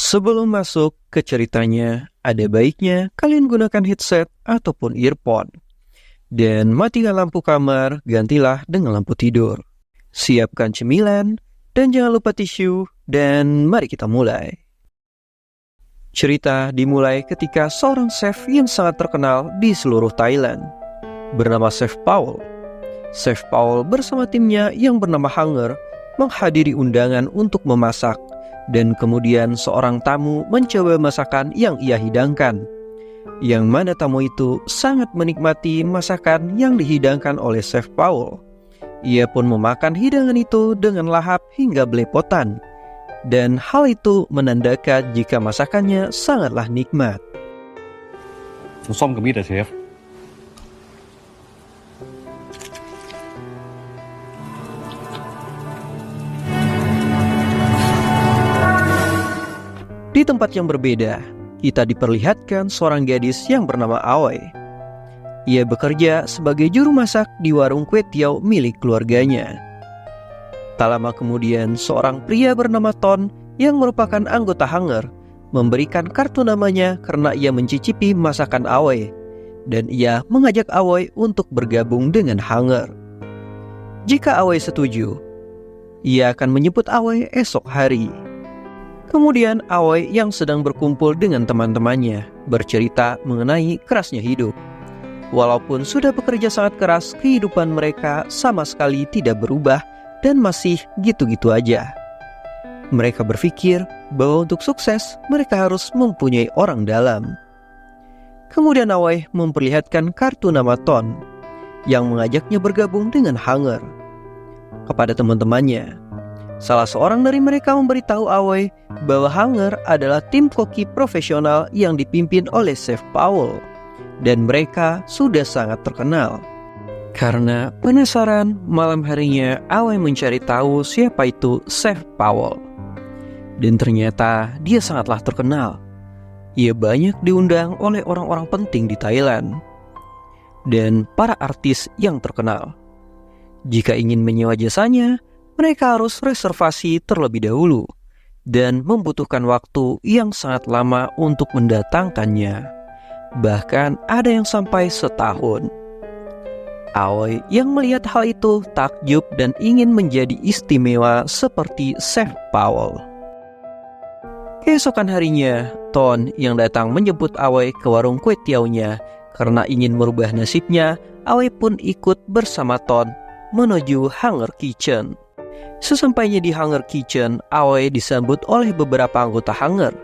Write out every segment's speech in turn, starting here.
Sebelum masuk ke ceritanya, ada baiknya kalian gunakan headset ataupun earphone. Dan matikan lampu kamar, gantilah dengan lampu tidur. Siapkan cemilan, dan jangan lupa tisu, dan mari kita mulai. Cerita dimulai ketika seorang chef yang sangat terkenal di seluruh Thailand, bernama Chef Paul. Chef Paul bersama timnya yang bernama Hanger menghadiri undangan untuk memasak. Dan kemudian seorang tamu mencoba masakan yang ia hidangkan. Yang mana tamu itu sangat menikmati masakan yang dihidangkan oleh Chef Paul. Ia pun memakan hidangan itu dengan lahap hingga belepotan. Dan hal itu menandakan jika masakannya sangatlah nikmat. Somกับมีดอะเชฟ Di tempat yang berbeda, kita diperlihatkan seorang gadis yang bernama Aoi. Ia bekerja sebagai juru masak di warung kue tiaw milik keluarganya. Tak lama kemudian, seorang pria bernama Ton yang merupakan anggota Hanger memberikan kartu namanya karena ia mencicipi masakan Aoi. Dan ia mengajak Aoi untuk bergabung dengan Hanger. Jika Aoi setuju, ia akan menjemput Aoi esok hari. Kemudian Aoi yang sedang berkumpul dengan teman-temannya bercerita mengenai kerasnya hidup. Walaupun sudah bekerja sangat keras, kehidupan mereka sama sekali tidak berubah dan masih gitu-gitu aja. Mereka berpikir bahwa untuk sukses mereka harus mempunyai orang dalam. Kemudian Aoi memperlihatkan kartu nama Ton yang mengajaknya bergabung dengan Hanger. Kepada teman-temannya, salah seorang dari mereka memberitahu Aoi bahwa Hanger adalah tim koki profesional yang dipimpin oleh Chef Paul. Dan mereka sudah sangat terkenal. Karena penasaran, malam harinya Aoi mencari tahu siapa itu Chef Paul. Dan ternyata dia sangatlah terkenal. Ia banyak diundang oleh orang-orang penting di Thailand. Dan para artis yang terkenal. Jika ingin menyewa jasanya, mereka harus reservasi terlebih dahulu dan membutuhkan waktu yang sangat lama untuk mendatangkannya. Bahkan ada yang sampai setahun. Aoi yang melihat hal itu takjub dan ingin menjadi istimewa seperti Chef Paul. Keesokan harinya, Ton yang datang menjemput Aoi ke warung kue tiawnya karena ingin merubah nasibnya. Aoi pun ikut bersama Ton menuju Hanger Kitchen. Sesampainya di Hanger Kitchen, Aoi disambut oleh beberapa anggota Hanger.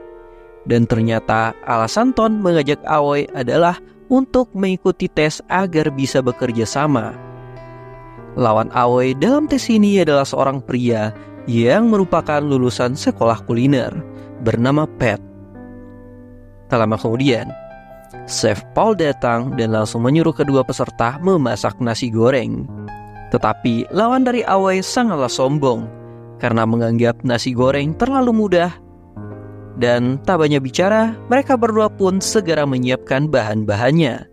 Dan ternyata alasan Ton mengajak Aoi adalah untuk mengikuti tes agar bisa bekerja sama. Lawan Aoi dalam tes ini adalah seorang pria yang merupakan lulusan sekolah kuliner bernama Pat. Tak lama kemudian, Chef Paul datang dan langsung menyuruh kedua peserta memasak nasi goreng. Tetapi lawan dari Aoi sangatlah sombong karena menganggap nasi goreng terlalu mudah. Dan tak banyak bicara, mereka berdua pun segera menyiapkan bahan-bahannya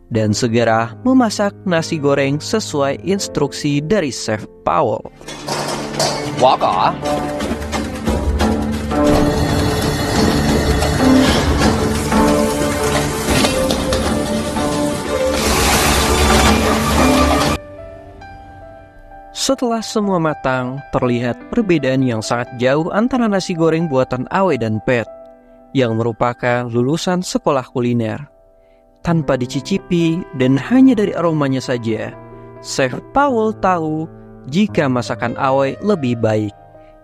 dan segera memasak nasi goreng sesuai instruksi dari Chef Paul. Quá cả. Setelah semua matang, terlihat perbedaan yang sangat jauh antara nasi goreng buatan Aoi dan Pat, yang merupakan lulusan sekolah kuliner. Tanpa dicicipi dan hanya dari aromanya saja, Chef Paul tahu jika masakan Aoi lebih baik,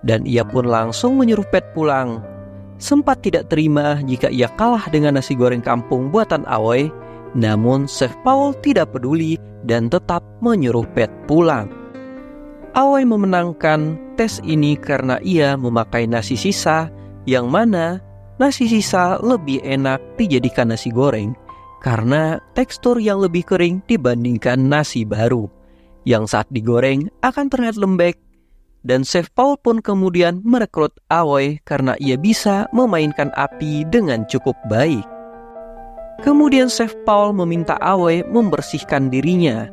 dan ia pun langsung menyuruh Pat pulang. Sempat tidak terima jika ia kalah dengan nasi goreng kampung buatan Aoi, namun Chef Paul tidak peduli dan tetap menyuruh Pat pulang. Aoi memenangkan tes ini karena ia memakai nasi sisa, yang mana nasi sisa lebih enak dijadikan nasi goreng karena tekstur yang lebih kering dibandingkan nasi baru, yang saat digoreng akan terlihat lembek. Dan Chef Paul pun kemudian merekrut Aoi karena ia bisa memainkan api dengan cukup baik. Kemudian Chef Paul meminta Aoi membersihkan dirinya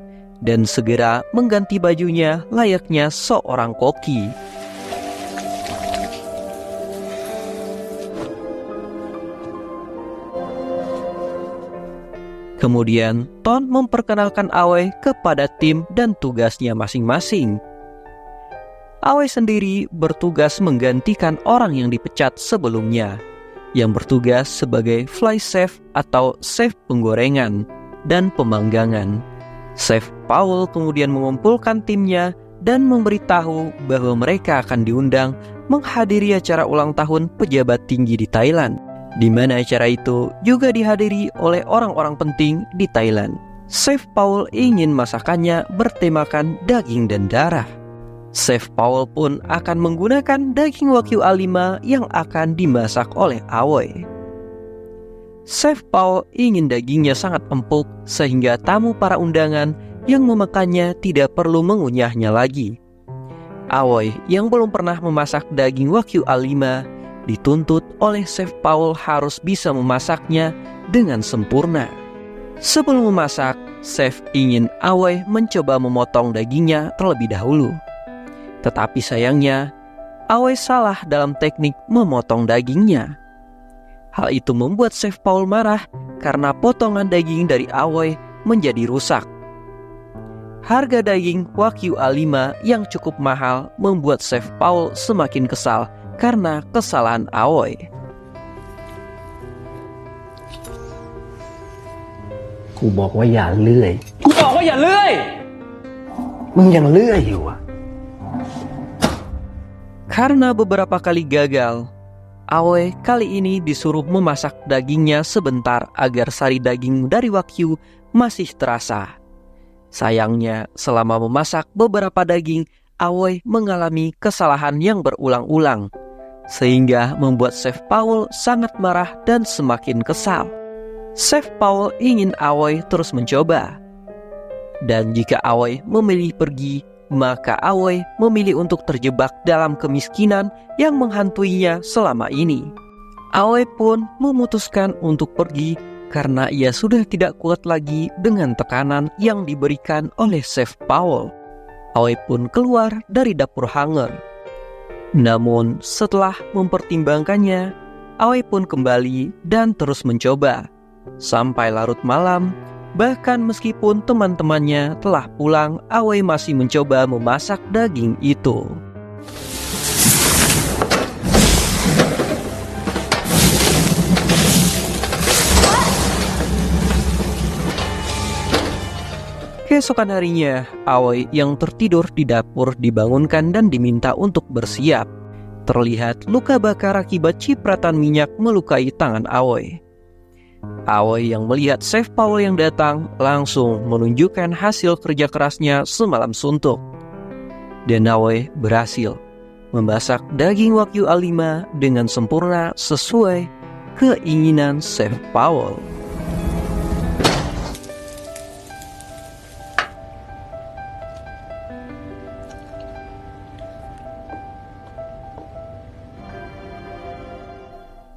dan segera mengganti bajunya layaknya seorang koki. Kemudian Ton memperkenalkan Aoi kepada tim dan tugasnya masing-masing. Aoi sendiri bertugas menggantikan orang yang dipecat sebelumnya, yang bertugas sebagai fly chef atau chef penggorengan dan pemanggangan. Chef Paul kemudian mengumpulkan timnya dan memberitahu bahwa mereka akan diundang menghadiri acara ulang tahun pejabat tinggi di Thailand, di mana acara itu juga dihadiri oleh orang-orang penting di Thailand. Chef Paul ingin masakannya bertemakan daging dan darah. Chef Paul pun akan menggunakan daging Wagyu A5 yang akan dimasak oleh Aoi. Chef Paul ingin dagingnya sangat empuk sehingga tamu para undangan yang memakannya tidak perlu mengunyahnya lagi. Aoi yang belum pernah memasak daging Wagyu A5 dituntut oleh Chef Paul harus bisa memasaknya dengan sempurna. Sebelum memasak, chef ingin Aoi mencoba memotong dagingnya terlebih dahulu. Tetapi sayangnya, Aoi salah dalam teknik memotong dagingnya. Hal itu membuat Chef Paul marah karena potongan daging dari Aoi menjadi rusak. Harga daging Wagyu A5 yang cukup mahal membuat Chef Paul semakin kesal karena kesalahan Aoi. กูบอกว่าอย่าเลื่อย กูบอกว่าอย่าเลื่อย มึงยังเลื่อยอยู่อะ Karena beberapa kali gagal, Aoi kali ini disuruh memasak dagingnya sebentar agar sari daging dari Wagyu masih terasa. Sayangnya, selama memasak beberapa daging, Aoi mengalami kesalahan yang berulang-ulang, sehingga membuat Chef Paul sangat marah dan semakin kesal. Chef Paul ingin Aoi terus mencoba. Dan jika Aoi memilih pergi, maka Aoi memilih untuk terjebak dalam kemiskinan yang menghantuinya selama ini. Aoi pun memutuskan untuk pergi karena ia sudah tidak kuat lagi dengan tekanan yang diberikan oleh Chef Paul. Aoi pun keluar dari dapur hangar. Namun setelah mempertimbangkannya, Aoi pun kembali dan terus mencoba. Sampai larut malam, bahkan meskipun teman-temannya telah pulang, Aoi masih mencoba memasak daging itu. Keesokan harinya, Aoi yang tertidur di dapur dibangunkan dan diminta untuk bersiap. Terlihat luka bakar akibat cipratan minyak melukai tangan Aoi. Aoi yang melihat Chef Paul yang datang langsung menunjukkan hasil kerja kerasnya semalam suntuk. Dan Aoi berhasil memasak daging Wagyu A5 dengan sempurna sesuai keinginan Chef Paul.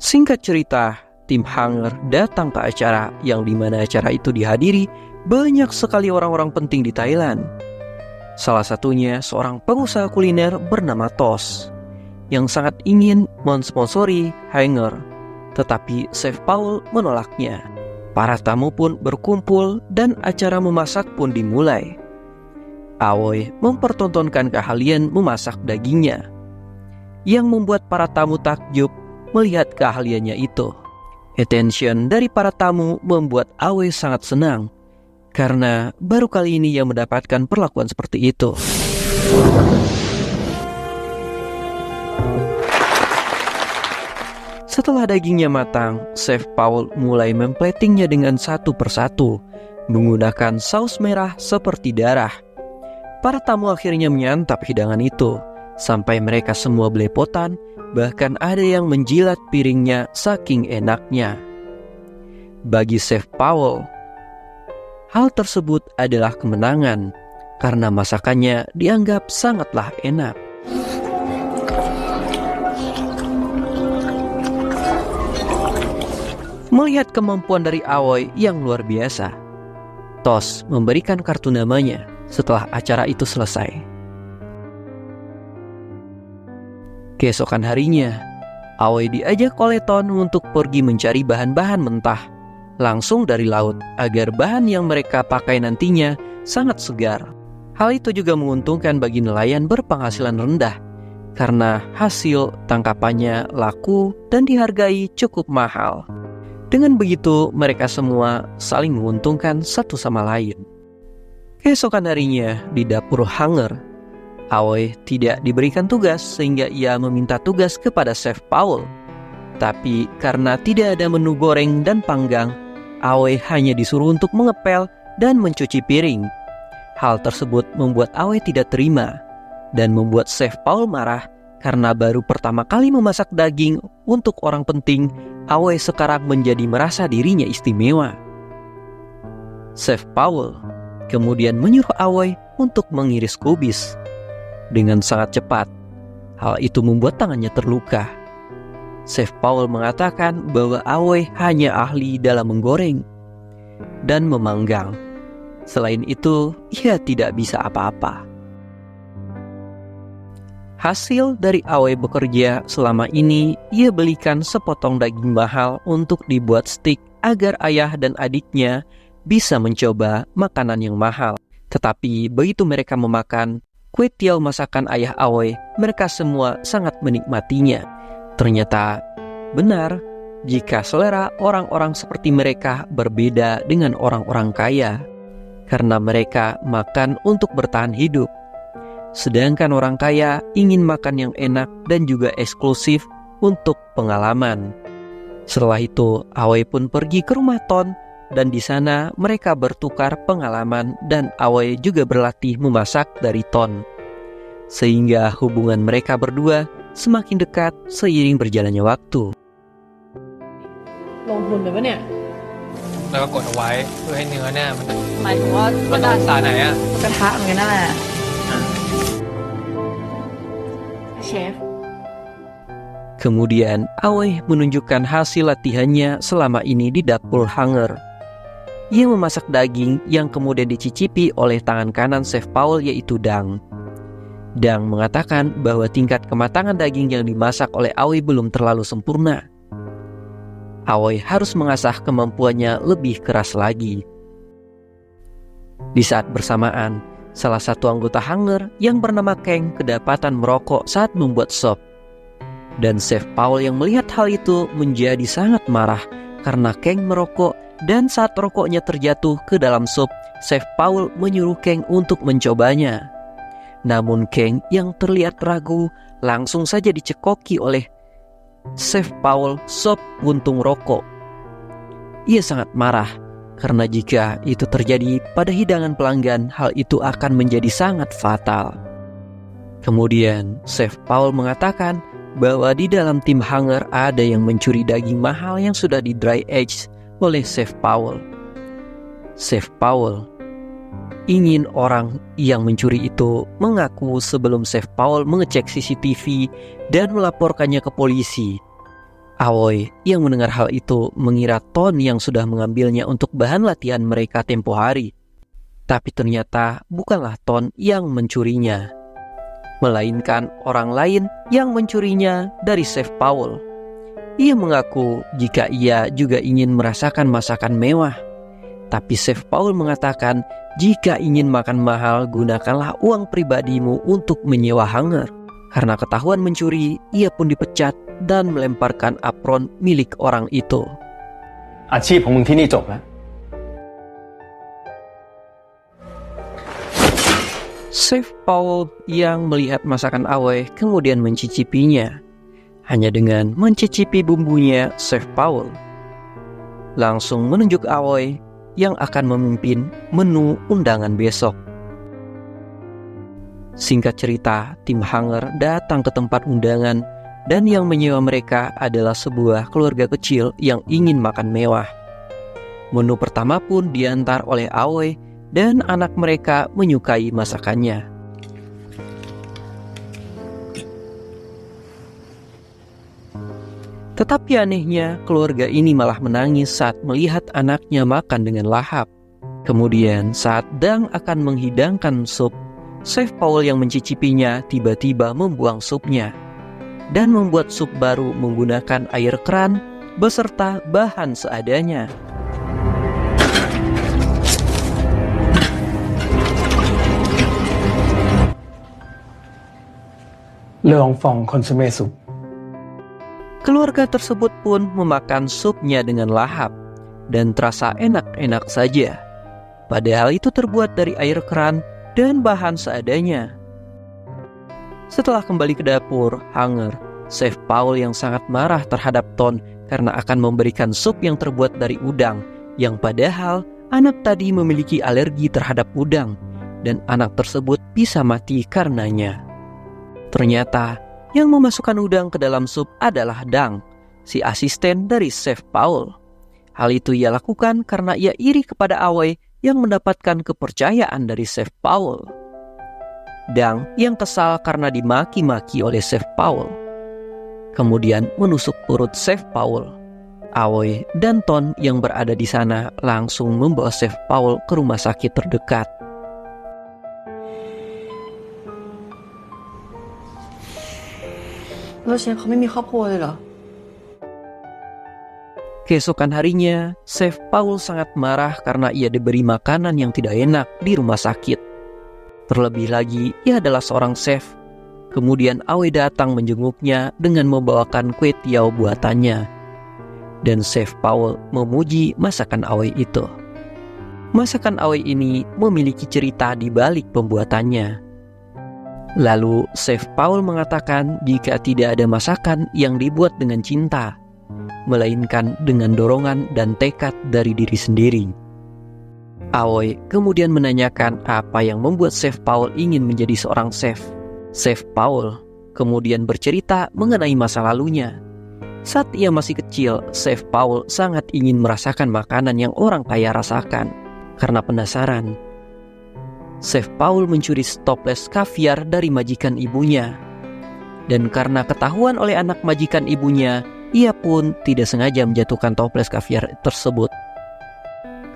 Singkat cerita, tim Hangar datang ke acara yang dimana acara itu dihadiri banyak sekali orang-orang penting di Thailand. Salah satunya seorang pengusaha kuliner bernama Tos yang sangat ingin mensponsori Hangar, tetapi Chef Paul menolaknya. Para tamu pun berkumpul dan acara memasak pun dimulai. Aoi mempertontonkan keahlian memasak dagingnya, yang membuat para tamu takjub melihat keahliannya itu. Attention dari para tamu membuat Aoi sangat senang, karena baru kali ini ia mendapatkan perlakuan seperti itu. Setelah dagingnya matang, Chef Paul mulai memplatingnya dengan satu persatu, menggunakan saus merah seperti darah. Para tamu akhirnya menyantap hidangan itu, sampai mereka semua belepotan. Bahkan ada yang menjilat piringnya saking enaknya. Bagi Chef Paul, hal tersebut adalah kemenangan karena masakannya dianggap sangatlah enak. Melihat kemampuan dari Aoi yang luar biasa, Tos memberikan kartu namanya setelah acara itu selesai. Keesokan harinya, Aoi diajak oleh Ton untuk pergi mencari bahan-bahan mentah langsung dari laut agar bahan yang mereka pakai nantinya sangat segar. Hal itu juga menguntungkan bagi nelayan berpenghasilan rendah karena hasil tangkapannya laku dan dihargai cukup mahal. Dengan begitu, mereka semua saling menguntungkan satu sama lain. Keesokan harinya di dapur Hanger, Aoi tidak diberikan tugas sehingga ia meminta tugas kepada Chef Paul. Tapi karena tidak ada menu goreng dan panggang, Aoi hanya disuruh untuk mengepel dan mencuci piring. Hal tersebut membuat Aoi tidak terima dan membuat Chef Paul marah karena baru pertama kali memasak daging untuk orang penting. Aoi sekarang menjadi merasa dirinya istimewa. Chef Paul kemudian menyuruh Aoi untuk mengiris kubis. Dengan sangat cepat, hal itu membuat tangannya terluka. Chef Paul mengatakan bahwa Aoi hanya ahli dalam menggoreng dan memanggang. Selain itu, ia tidak bisa apa-apa. Hasil dari Aoi bekerja selama ini, ia belikan sepotong daging mahal untuk dibuat stik agar ayah dan adiknya bisa mencoba makanan yang mahal. Tetapi begitu mereka memakan kue tiaw masakan ayah Aoi, mereka semua sangat menikmatinya. Ternyata benar jika selera orang-orang seperti mereka berbeda dengan orang-orang kaya, karena mereka makan untuk bertahan hidup. Sedangkan orang kaya ingin makan yang enak dan juga eksklusif untuk pengalaman. Setelah itu, Aoi pun pergi ke rumah Ton dan di sana mereka bertukar pengalaman dan Aoi juga berlatih memasak dari Ton. Sehingga hubungan mereka berdua semakin dekat seiring berjalannya waktu. ลงทุนไปปะเนี่ย แล้วก็กดเอาไว้เพื่อให้เนื้อเนี่ยมัน หมายถึงว่า มั ก็ น ได้ องศาไหนอ่ะ กระทะเหมือนกันนั่นแหละเชฟ Kemudian Aoi menunjukkan hasil latihannya selama ini di dapur Hanger. Ia memasak daging yang kemudian dicicipi oleh tangan kanan Chef Paul, yaitu Dang. Dang mengatakan bahwa tingkat kematangan daging yang dimasak oleh Aoi belum terlalu sempurna. Aoi harus mengasah kemampuannya lebih keras lagi. Di saat bersamaan, salah satu anggota Hanger yang bernama Kang kedapatan merokok saat membuat sop. Dan Chef Paul yang melihat hal itu menjadi sangat marah karena Kang merokok, dan saat rokoknya terjatuh ke dalam sup, Chef Paul menyuruh Kang untuk mencobanya. Namun Kang yang terlihat ragu langsung saja dicekoki oleh Chef Paul sop puntung rokok. Ia sangat marah karena jika itu terjadi pada hidangan pelanggan, hal itu akan menjadi sangat fatal. Kemudian Chef Paul mengatakan bahwa di dalam tim Hanger ada yang mencuri daging mahal yang sudah di dry age oleh Chef Paul. Chef Paul ingin orang yang mencuri itu mengaku sebelum Chef Paul mengecek CCTV dan melaporkannya ke polisi. Aoi yang mendengar hal itu mengira Ton yang sudah mengambilnya untuk bahan latihan mereka tempo hari. Tapi ternyata bukanlah Ton yang mencurinya, melainkan orang lain yang mencurinya dari Chef Paul. Ia mengaku jika ia juga ingin merasakan masakan mewah. Tapi Chef Paul mengatakan jika ingin makan mahal, gunakanlah uang pribadimu untuk menyewa Hanger. Karena ketahuan mencuri, ia pun dipecat dan melemparkan apron milik orang itu. อาชีพของมึงที่นี่จบแล้ว Chef Paul yang melihat masakan Aoi kemudian mencicipinya. Hanya dengan mencicipi bumbunya, Chef Paul langsung menunjuk Aoi yang akan memimpin menu undangan besok. Singkat cerita, tim Hanger datang ke tempat undangan dan yang menyewa mereka adalah sebuah keluarga kecil yang ingin makan mewah. Menu pertama pun diantar oleh Aoi dan anak mereka menyukai masakannya. Tetapi anehnya, keluarga ini malah menangis saat melihat anaknya makan dengan lahap. Kemudian saat Dang akan menghidangkan sup, Chef Paul yang mencicipinya tiba-tiba membuang supnya dan membuat sup baru menggunakan air keran beserta bahan seadanya. Leong Fong konsume sup. Keluarga tersebut pun memakan supnya dengan lahap dan terasa enak-enak saja. Padahal itu terbuat dari air keran dan bahan seadanya. Setelah kembali ke dapur, Hanger, Chef Paul yang sangat marah terhadap Ton karena akan memberikan sup yang terbuat dari udang, yang padahal anak tadi memiliki alergi terhadap udang dan anak tersebut bisa mati karenanya. Ternyata yang memasukkan udang ke dalam sup adalah Dang, si asisten dari Chef Paul. Hal itu ia lakukan karena ia iri kepada Awei yang mendapatkan kepercayaan dari Chef Paul. Dang yang kesal karena dimaki-maki oleh Chef Paul, kemudian menusuk perut Chef Paul. Awei dan Ton yang berada di sana langsung membawa Chef Paul ke rumah sakit terdekat. Lalu Chef เขาไม่มีครอบครัวเลยเหรอ Keesokan harinya, Chef Paul sangat marah karena ia diberi makanan yang tidak enak di rumah sakit. Terlebih lagi, ia adalah seorang chef. Kemudian Awei datang menjenguknya dengan membawakan kue tiao buatannya. Dan Chef Paul memuji masakan Awei itu. Masakan Awei ini memiliki cerita di balik pembuatannya. Lalu Chef Paul mengatakan jika tidak ada masakan yang dibuat dengan cinta, melainkan dengan dorongan dan tekad dari diri sendiri. Awei kemudian menanyakan apa yang membuat Chef Paul ingin menjadi seorang chef. Chef Paul kemudian bercerita mengenai masa lalunya. Saat ia masih kecil, Chef Paul sangat ingin merasakan makanan yang orang kaya rasakan. Karena penasaran, Chef Paul mencuri toples kaviar dari majikan ibunya. Dan karena ketahuan oleh anak majikan ibunya, ia pun tidak sengaja menjatuhkan toples kaviar tersebut.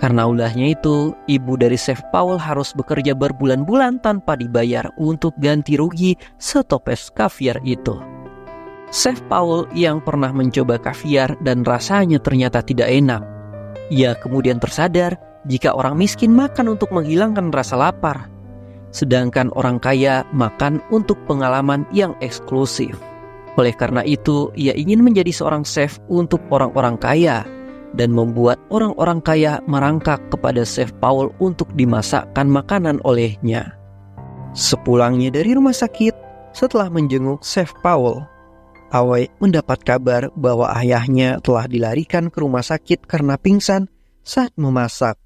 Karena ulahnya itu, ibu dari Chef Paul harus bekerja berbulan-bulan tanpa dibayar untuk ganti rugi setoples kaviar itu. Chef Paul yang pernah mencoba kaviar dan rasanya ternyata tidak enak. Ia kemudian tersadar jika orang miskin makan untuk menghilangkan rasa lapar, sedangkan orang kaya makan untuk pengalaman yang eksklusif. Oleh karena itu, ia ingin menjadi seorang chef untuk orang-orang kaya dan membuat orang-orang kaya merangkak kepada Chef Paul untuk dimasakkan makanan olehnya. Sepulangnya dari rumah sakit, setelah menjenguk Chef Paul, Awei mendapat kabar bahwa ayahnya telah dilarikan ke rumah sakit karena pingsan saat memasak.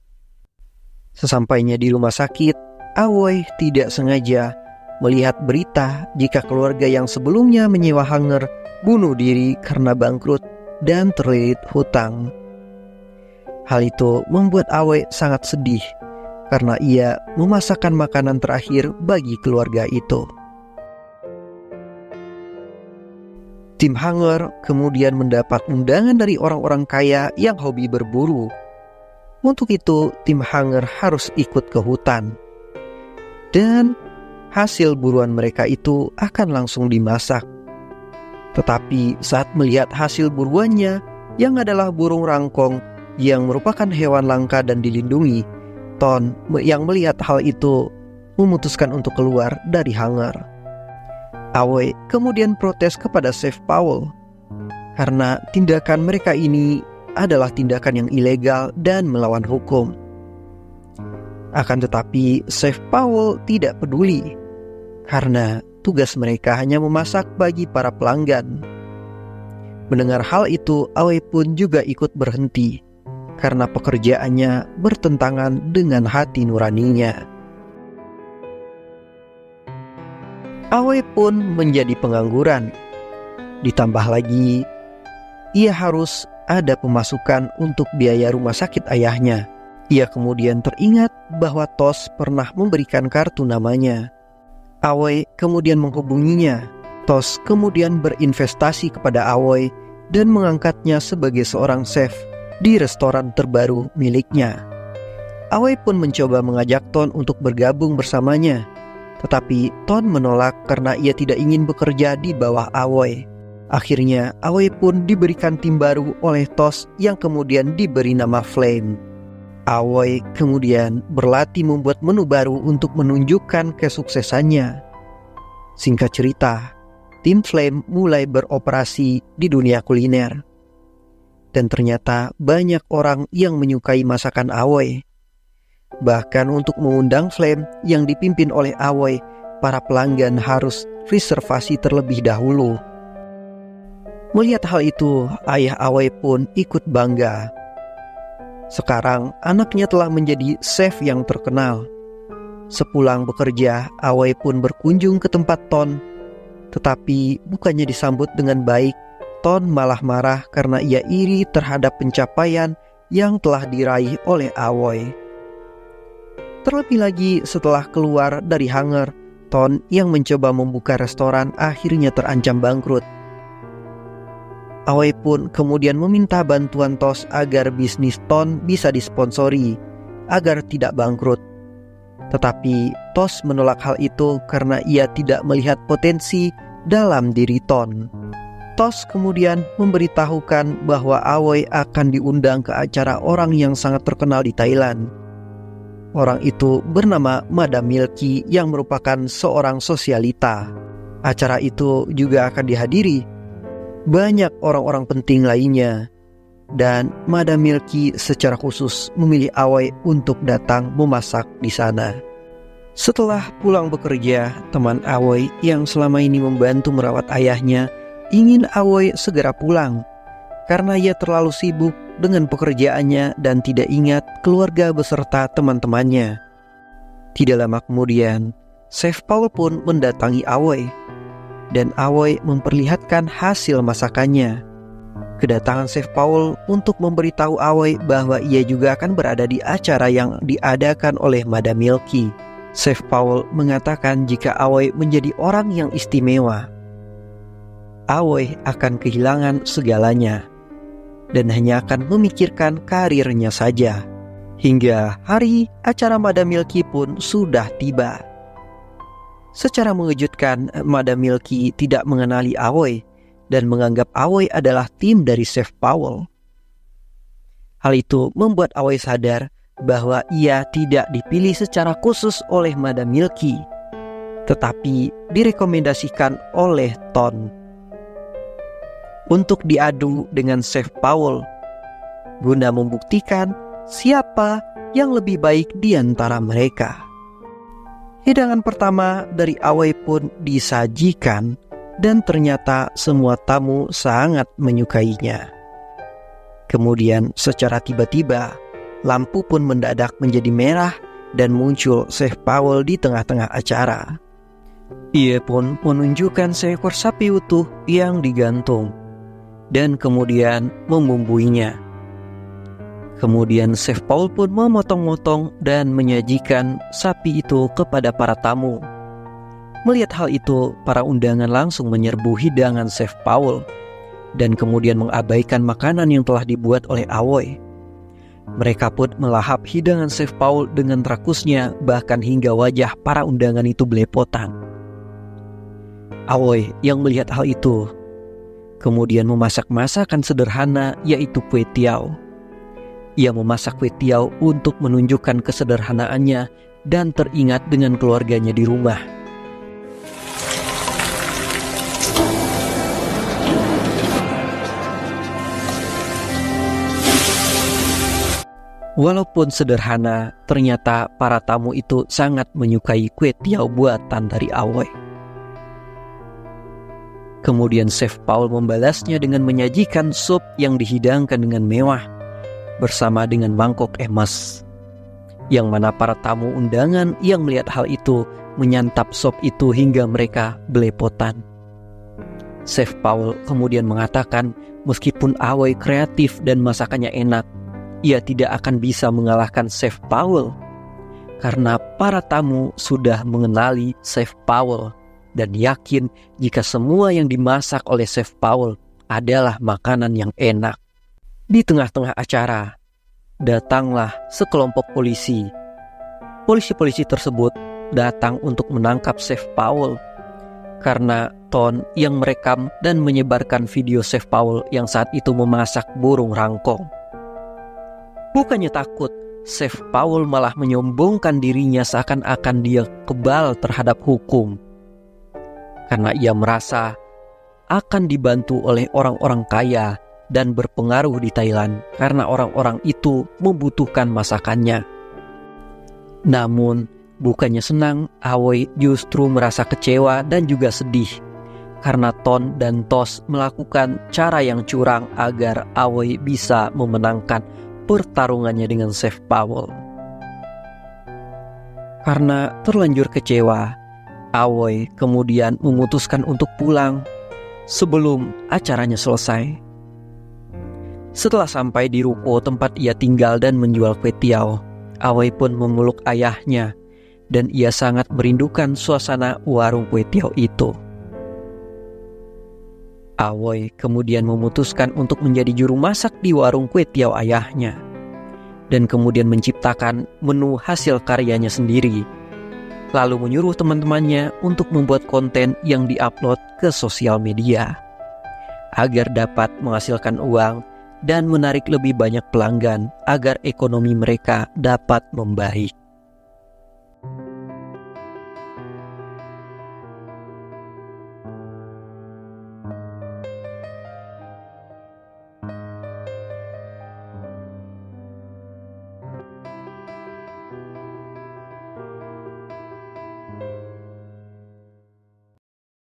Sesampainya di rumah sakit, Awei tidak sengaja melihat berita jika keluarga yang sebelumnya menyewa Hanger bunuh diri karena bangkrut dan terlilit hutang. Hal itu membuat Awei sangat sedih karena ia memasakkan makanan terakhir bagi keluarga itu. Tim Hanger kemudian mendapat undangan dari orang-orang kaya yang hobi berburu. Untuk itu, tim Hanger harus ikut ke hutan. Dan hasil buruan mereka itu akan langsung dimasak. Tetapi saat melihat hasil buruannya, yang adalah burung rangkong yang merupakan hewan langka dan dilindungi, Ton yang melihat hal itu memutuskan untuk keluar dari Hanger. Awei kemudian protes kepada Chef Paul karena tindakan mereka ini adalah tindakan yang ilegal dan melawan hukum. Akan tetapi Chef Paul tidak peduli karena tugas mereka hanya memasak bagi para pelanggan. Mendengar hal itu, Awei pun juga ikut berhenti karena pekerjaannya bertentangan dengan hati nuraninya. Awei pun menjadi pengangguran. Ditambah lagi, ia harus ada pemasukan untuk biaya rumah sakit ayahnya. Ia kemudian teringat bahwa Tos pernah memberikan kartu namanya. Awei kemudian menghubunginya. Tos kemudian berinvestasi kepada Awei dan mengangkatnya sebagai seorang chef di restoran terbaru miliknya. Awei pun mencoba mengajak Ton untuk bergabung bersamanya, tetapi Ton menolak karena ia tidak ingin bekerja di bawah Awei. Akhirnya Awei pun diberikan tim baru oleh Tos yang kemudian diberi nama Flame. Awei kemudian berlatih membuat menu baru untuk menunjukkan kesuksesannya. Singkat cerita, tim Flame mulai beroperasi di dunia kuliner. Dan ternyata banyak orang yang menyukai masakan Aoi. Bahkan untuk mengundang Flame yang dipimpin oleh Aoi, para pelanggan harus reservasi terlebih dahulu. Melihat hal itu, ayah Aoi pun ikut bangga. Sekarang anaknya telah menjadi chef yang terkenal. Sepulang bekerja, Aoi pun berkunjung ke tempat Ton. Tetapi bukannya disambut dengan baik, Ton malah marah karena ia iri terhadap pencapaian yang telah diraih oleh Aoi. Terlebih lagi setelah keluar dari hangar, Ton yang mencoba membuka restoran akhirnya terancam bangkrut. Aoi pun kemudian meminta bantuan Tos agar bisnis Ton bisa disponsori, agar tidak bangkrut. Tetapi Tos menolak hal itu karena ia tidak melihat potensi dalam diri Ton. Tos kemudian memberitahukan bahwa Aoi akan diundang ke acara orang yang sangat terkenal di Thailand. Orang itu bernama Madam Milky yang merupakan seorang sosialita. Acara itu juga akan dihadiri banyak orang-orang penting lainnya, dan Madam Milky secara khusus memilih Aoi untuk datang memasak di sana. Setelah pulang bekerja, teman Aoi yang selama ini membantu merawat ayahnya ingin Aoi segera pulang karena ia terlalu sibuk dengan pekerjaannya dan tidak ingat keluarga beserta teman-temannya. Tidak lama kemudian, Chef Paul pun mendatangi Aoi. Dan Aoi memperlihatkan hasil masakannya. Kedatangan Chef Paul untuk memberitahu Aoi bahwa ia juga akan berada di acara yang diadakan oleh Madam Milky. Chef Paul mengatakan jika Aoi menjadi orang yang istimewa, Aoi akan kehilangan segalanya dan hanya akan memikirkan karirnya saja. Hingga hari acara Madam Milky pun sudah tiba. Secara mengejutkan, Madam Milky tidak mengenali Aoi dan menganggap Aoi adalah tim dari Chef Paul. Hal itu membuat Aoi sadar bahwa ia tidak dipilih secara khusus oleh Madam Milky, tetapi direkomendasikan oleh Ton untuk diadu dengan Chef Paul guna membuktikan siapa yang lebih baik di antara mereka. Hidangan pertama dari Aoi pun disajikan dan ternyata semua tamu sangat menyukainya. Kemudian secara tiba-tiba, lampu pun mendadak menjadi merah dan muncul Chef Paul di tengah-tengah acara. Ia pun menunjukkan seekor sapi utuh yang digantung dan kemudian membumbuinya. Kemudian Chef Paul pun memotong-motong dan menyajikan sapi itu kepada para tamu. Melihat hal itu, para undangan langsung menyerbu hidangan Chef Paul dan kemudian mengabaikan makanan yang telah dibuat oleh Aoi. Mereka pun melahap hidangan Chef Paul dengan rakusnya, bahkan hingga wajah para undangan itu belepotan. Aoi yang melihat hal itu kemudian memasak masakan sederhana, yaitu kue tiao. Ia memasak kue tiao untuk menunjukkan kesederhanaannya dan teringat dengan keluarganya di rumah. Walaupun sederhana, ternyata para tamu itu sangat menyukai kue tiao buatan dari Aoi. Kemudian Chef Paul membalasnya dengan menyajikan sup yang dihidangkan dengan mewah bersama dengan mangkok emas, yang mana para tamu undangan yang melihat hal itu menyantap sop itu hingga mereka belepotan. Chef Paul kemudian mengatakan meskipun Aoi kreatif dan masakannya enak, ia tidak akan bisa mengalahkan Chef Paul karena para tamu sudah mengenali Chef Paul dan yakin jika semua yang dimasak oleh Chef Paul adalah makanan yang enak. Di tengah-tengah acara, datanglah sekelompok polisi. Polisi-polisi tersebut datang untuk menangkap Chef Paul karena Ton yang merekam dan menyebarkan video Chef Paul yang saat itu memasak burung rangkong. Bukannya takut, Chef Paul malah menyombongkan dirinya seakan-akan dia kebal terhadap hukum. Karena ia merasa akan dibantu oleh orang-orang kaya dan berpengaruh di Thailand karena orang-orang itu membutuhkan masakannya. Namun, bukannya senang, Aoi justru merasa kecewa dan juga sedih karena Ton dan Tos melakukan cara yang curang agar Aoi bisa memenangkan pertarungannya dengan Chef Powell. Karena terlanjur kecewa, Aoi kemudian memutuskan untuk pulang sebelum acaranya selesai. Setelah sampai di ruko tempat ia tinggal dan menjual kue tiaw, Aoi pun memeluk ayahnya dan ia sangat merindukan suasana warung kue tiaw itu. Aoi kemudian memutuskan untuk menjadi juru masak di warung kue tiaw ayahnya dan kemudian menciptakan menu hasil karyanya sendiri, lalu menyuruh teman-temannya untuk membuat konten yang diupload ke sosial media agar dapat menghasilkan uang dan menarik lebih banyak pelanggan agar ekonomi mereka dapat membaik.